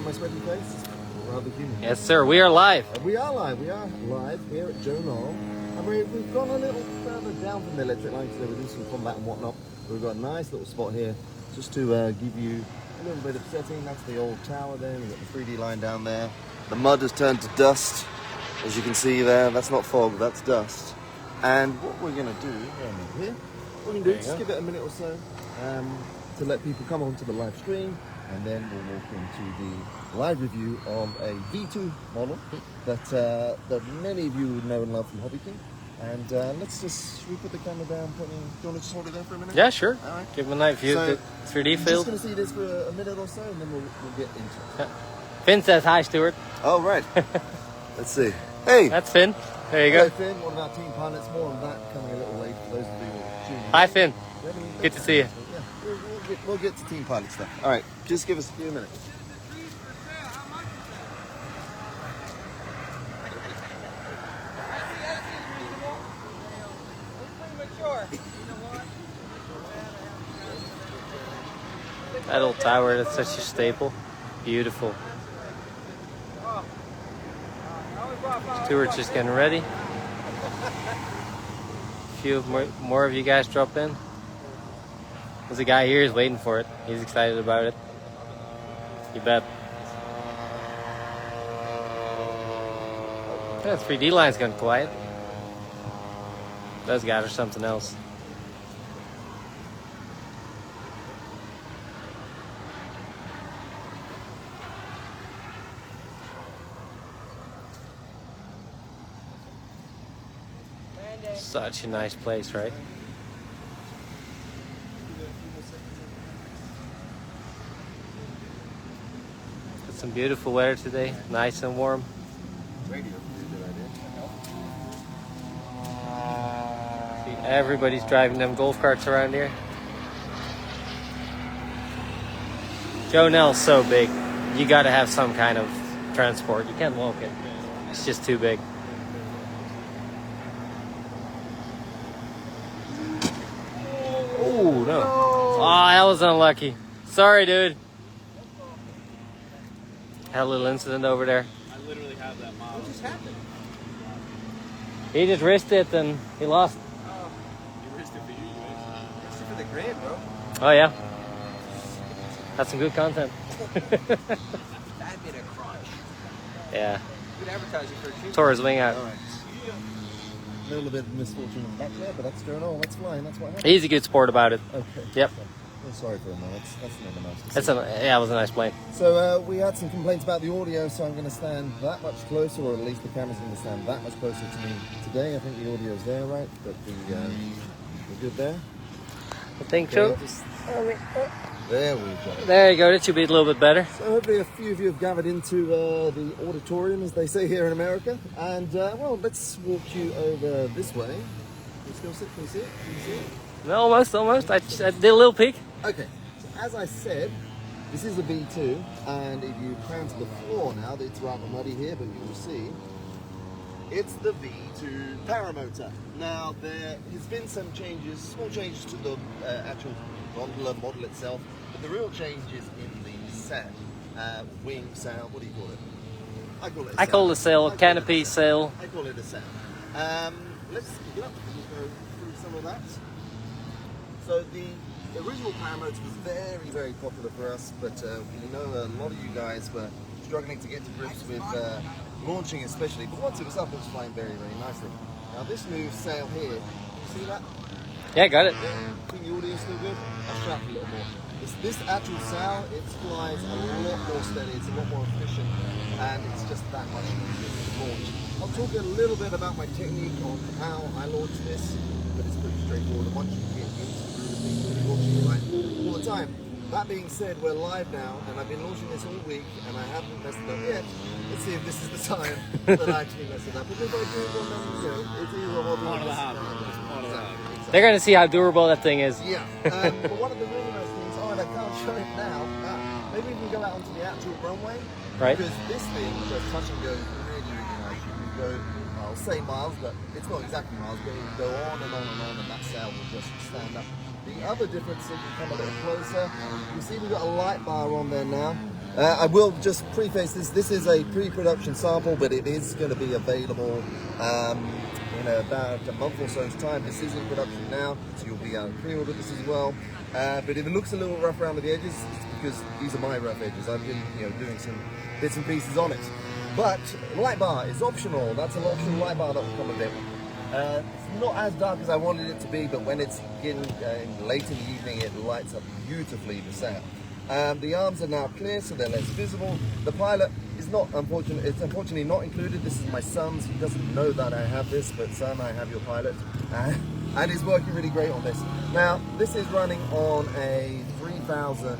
see my sweaty face? Rather human. Yes, sir. We are live. We are live. We are live here at Nall. And we've gone a little further down from the electric line today. We're doing some combat and whatnot. We've got a nice little spot here just to give you a little bit of setting. That's the old tower there. We've got the 3D line down there. The mud has turned to dust, as you can see there. That's not fog, that's dust. And what we're going to do here, we're going to do is just give it a minute or so to let people come onto the live stream, and then we'll walk into the live review of a V2 model that many of you would know and love from Hobbyking. And should we put the camera down? Do you want to just hold it there for a minute? Yeah, sure. All right. Give them a nice view of the 3D I'm field. just going to see this for a minute or so, and then we'll get into it. Yeah. Finn says hi, Stuart. Oh, right. Let's see. Hey! That's Finn. There you Hello, go. Finn, one of our team pilots. More on that coming a little late for those of you who are tuning in. Hi, Finn. Good to see you. Yeah, we'll get to team pilot stuff. All right, just give us a few minutes. That old tower, that's such a staple. Beautiful. Stuart's just getting ready. A few more of you guys drop in. There's a guy here who's waiting for it. He's excited about it. You bet. Yeah, 3D line's gone quiet. Those guys are something else. Such a nice place, right? Got some beautiful weather today, nice and warm. See, everybody's driving them golf carts around here. Nall's so big, you gotta have some kind of transport. You can't walk it. It's just too big. Oh, no. Oh, that was unlucky. Sorry, dude. Had a little incident over there. I literally have that model. What just happened? He just risked it and he lost. Oh, you risked it for you, you risked it for the grid, bro. Oh, yeah. That's some good content. That'd been a crunch. Yeah. Good advertising for a treat. Tore his wing out. All right. A little bit of misfortune back there, but that's Stuart. That's flying. That's what happened. He's a good sport about it. Okay. Yep. I'm sorry for him. That's never nice to see. Yeah, it was a nice plane. So we had some complaints about the audio, so I'm going to stand that much closer, or at least the camera's going to stand that much closer to me today. I think the audio's there, right? But we're good there. I think so. There we go. There you go. That should be a little bit better. So hopefully a few of you have gathered into the auditorium, as they say here in America. And, well, let's walk you over this way. Can you still sit? Can you see it? Can you see it? No, almost. I did a little peek. Okay. So as I said, this is a V2. And if you climb to the floor now, it's rather muddy here, but you will see it's the V2 paramotor. Now, there has been some changes, small changes to the actual model itself. But the real change is in the sail, wing sail. What do you call it? I call it a sail. I call it a sail, canopy sail. I call it a sail. Let's pick it up and go through some of that. So the original paramotor was very, very popular for us, but we know a lot of you guys were struggling to get to grips with launching especially. But once it was up, it was flying very, very nicely. Now this new sail here, can you see that? Yeah, got it. Think the audio's still good? I'll shout a little more. This actual sail, it flies a lot more steady, it's a lot more efficient, and it's just that much easier to launch. I'll talk a little bit about my technique on how I launch this, but it's pretty straightforward. And once you get into the routine, you're launching it right all the time. That being said, we're live now, and I've been launching this all week, and I haven't messed it up yet. Let's see if this is the time that I actually mess it up. Because if I do, well, then, it's either a hobby or Exactly. They're going to see how durable that thing is. Yeah, but one of the really nice things, and I can't show it now, maybe we can go out onto the actual runway. Right. Because this thing does touch and go really, really nice. You can go, I'll say miles, but it's not exactly miles, but you can go on and on and on, and that sail will just stand up. The other difference, if you come a little closer, you see we've got a light bar on there now. I will just preface this. This is a pre-production sample, but it is going to be available in about a month or so's time. This is in production now, so you'll be able to pre-order this as well. But if it looks a little rough around the edges, it's because these are my rough edges. I've been, doing some bits and pieces on it. But light bar is optional. That's an optional light bar that will come with it. It's not as dark as I wanted it to be, but when it's getting late in the evening, it lights up beautifully the sound. The arms are now clear, so they're less visible. The pilot is not unfortunately not included. This is my son's. He doesn't know that I have this, but son, I have your pilot, and he's working really great on this. Now, this is running on a 5000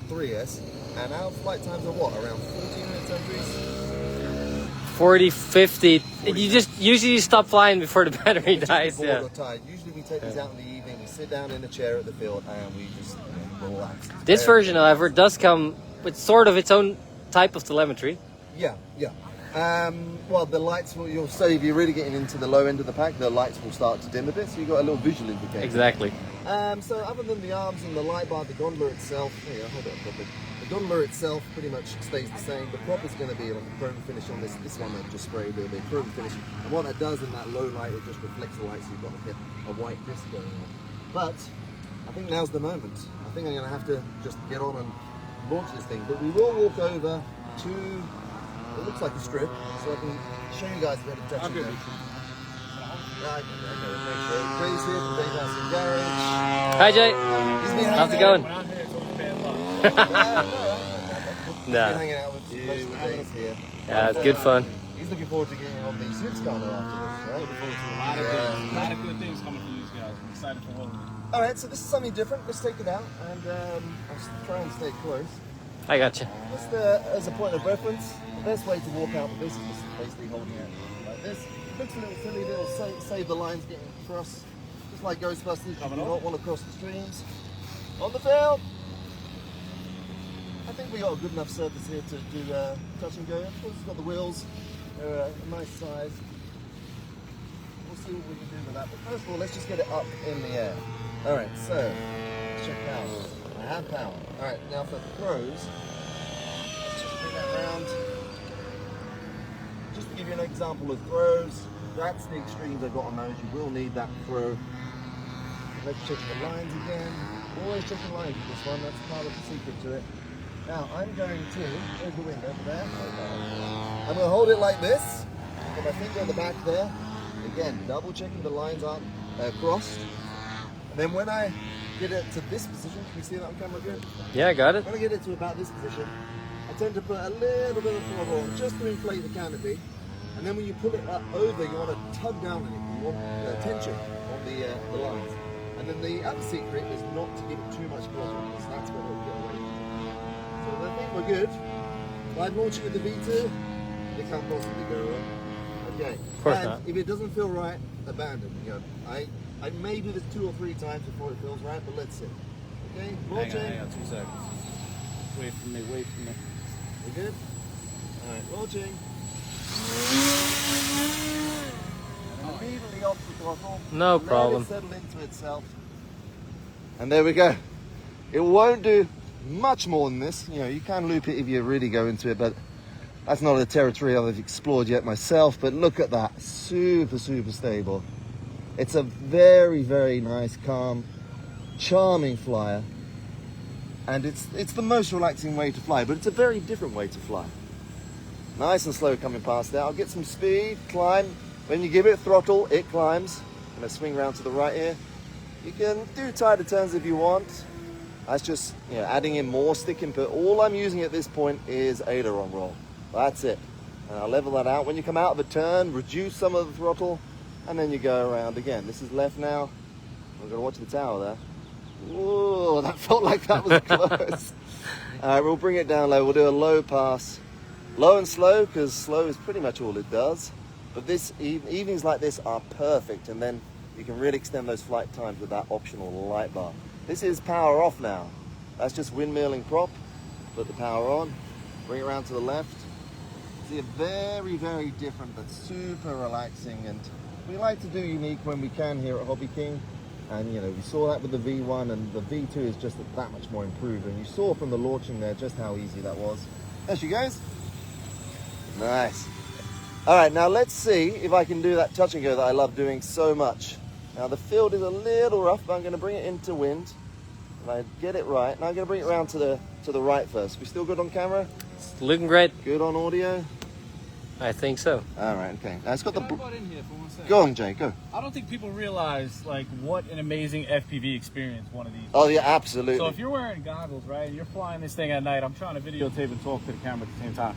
3S, and our flight times are what, around 40 minutes, Andres? 40, 50. You just usually stop flying before the battery dies. Yeah. Or tired. Usually we take these out in the evening. We sit down in a chair at the field and we just relax. This version, however, does come with sort of its own type of telemetry. Yeah. Well, the lights will. You'll say if you're really getting into the low end of the pack, the lights will start to dim a bit. So you've got a little visual indicator. Exactly. So other than the arms and the light bar, the gondola itself. Hold on, properly. The gondola itself pretty much stays the same. The prop is going to be like a chrome finish on this. This one I've just sprayed a bit chrome finish. And what that does in that low light, it just reflects the light, so you've got like a white disc going on. But I think now's the moment. I think I'm going to have to just get on and launch this thing. But we will walk over to, it looks like a strip, so I can show you guys a bit of touch and go. Craig's here from Dave House and Garage. Hi, Jay. He's been How's it going? Nah. Hanging out with most of the days here. Yeah, it's good fun. He's looking forward to getting on the Suits Car after this, right? Looking forward to a lot of good things coming from these guys. I'm excited for all of them. Alright, so this is something different. Let's take it out and I'll try and stay close. I got you. Just as a point of reference, the best way to walk out with this is just basically holding it like this. It looks a little silly, it'll save the lines getting across. Just like Ghostbusters, you do not want to cross the streams. On the field! I think we got a good enough surface here to do touch and go. Of course, it's got the wheels, they're a nice size. We'll see what we can do with that. But first of all, let's just get it up in the air. Alright, so let's check power. I have power. Alright, now for throws, let's just bring that around. Just to give you an example of throws, that's the extremes I've got on those. You will need that throw. Let's check the lines again. Always check the lines with this one, that's part of the secret to it. Now I'm going to, there's the window over there. I'm going to hold it like this, put my finger on the back there. Again, double checking the lines aren't crossed. And then when I get it to this position, can you see that on camera good? Yeah, I got it. When I get it to about this position, I tend to put a little bit of throttle on just to inflate the canopy. And then when you pull it up over, you want to tug down on it. You want tension on the lines. And then the other secret is not to give it too much throttle, because that's what it'll get away from. So I think we're good. By launching with the V2, it can't possibly go wrong. Okay. Of course not. If it doesn't feel right, abandon. I may do this 2 or 3 times before it feels right, but let's see. Okay, launching. Hang on 2 seconds. Wait for me. We good? Alright, launching. And immediately off the throttle. No problem. Let it settle into itself. And there we go. It won't do much more than this. You can loop it if you really go into it, but that's not a territory I've explored yet myself. But look at that, super stable. It's a very, very nice, calm, charming flyer, and it's the most relaxing way to fly, but it's a very different way to fly. Nice and slow coming past there. I'll get some speed, climb. When you give it throttle, it climbs. I'm going to swing round to the right here. You can do tighter turns if you want. That's just adding in more stick input. All I'm using at this point is aileron roll. That's it. And I'll level that out. When you come out of a turn, reduce some of the throttle, and then you go around again. This is left now. I'm going to watch the tower there. Whoa, that felt like that was close. Alright, we'll bring it down low. We'll do a low pass. Low and slow, because slow is pretty much all it does. But evenings like this are perfect, and then you can really extend those flight times with that optional light bar. This is power off now. That's just windmilling prop. Put the power on. Bring it around to the left. See, a very, very different but super relaxing, and we like to do unique when we can here at Hobbyking. And you know, we saw that with the V1, and the V2 is just that much more improved. And you saw from the launching there just how easy that was. There she goes. Nice. All right, now let's see if I can do that touch and go that I love doing so much. Now the field is a little rough, but I'm going to bring it into wind. If I get it right, now I'm going to bring it around to the right first. We still good on camera? It's looking great. Good on audio? I think so. All right, okay. Now it's got Can I butt in here for 1 second? Go on, Jay, go. I don't think people realize like what an amazing FPV experience one of these. Oh yeah, absolutely. So if you're wearing goggles, right, and you're flying this thing at night, I'm trying to videotape and talk to the camera at the same time.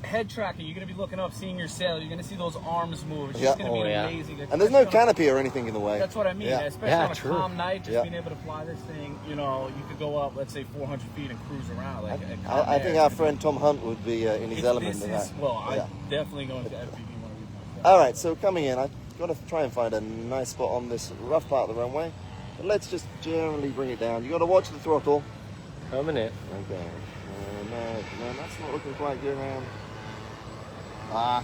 Head tracking, you're going to be looking up, seeing your sail, you're going to see those arms move. It's just going to be amazing. And there's no canopy or anything in the way. That's what I mean, especially on a calm night, just being able to fly this thing, you know, you could go up, let's say 400 feet and cruise around. Like I think our friend Tom Hunt would be in his element in that. Well, I'm definitely going to FPV one of these myself. All right, so coming in, I've got to try and find a nice spot on this rough part of the runway. But let's just generally bring it down. You've got to watch the throttle. Coming in. Okay. No, that's not looking quite good, man. I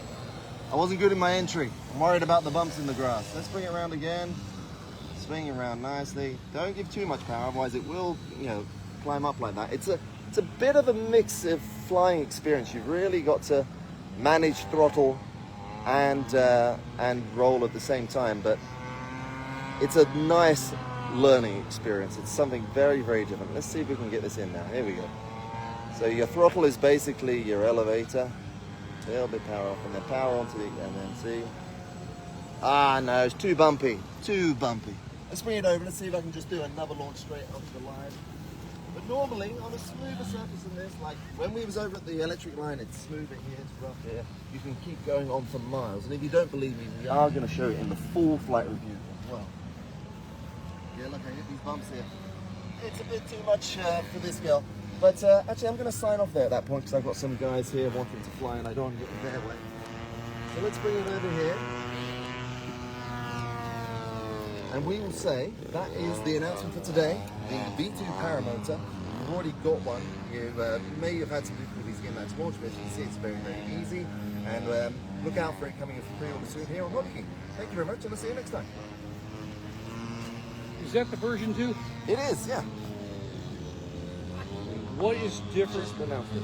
wasn't good in my entry. I'm worried about the bumps in the grass. Let's bring it around again. Swing it around nicely. Don't give too much power, otherwise it will, you know, climb up like that. It's a bit of a mix of flying experience. You've really got to manage throttle and roll at the same time, but it's a nice learning experience. It's something very, very different. Let's see if we can get this in now. Here we go. So your throttle is basically your elevator. A little bit power off, and then power onto the, and then see. No, it's too bumpy. Too bumpy. Let's bring it over. Let's see if I can just do another launch straight onto the line. But normally, on a smoother surface than this, like when we was over at the electric line, it's smoother here, it's rough here. You can keep going on for miles. And if you don't believe me, we are going to show it in the full flight review as well. Yeah, look, I hit these bumps here. It's a bit too much for this girl. But actually, I'm going to sign off there at that point because I've got some guys here wanting to fly and I don't want to get in their way. So let's bring it over here. And we will say that is the announcement for today, the V2 paramotor. You've already got one. You may have had some difficulties getting that to launch, but as you can see, it's very, very easy. And look out for it coming in for pre-order soon here on Hobbyking. Thank you very much, and I'll see you next time. Is that the version 2? It is, yeah. What is different? Just announced it.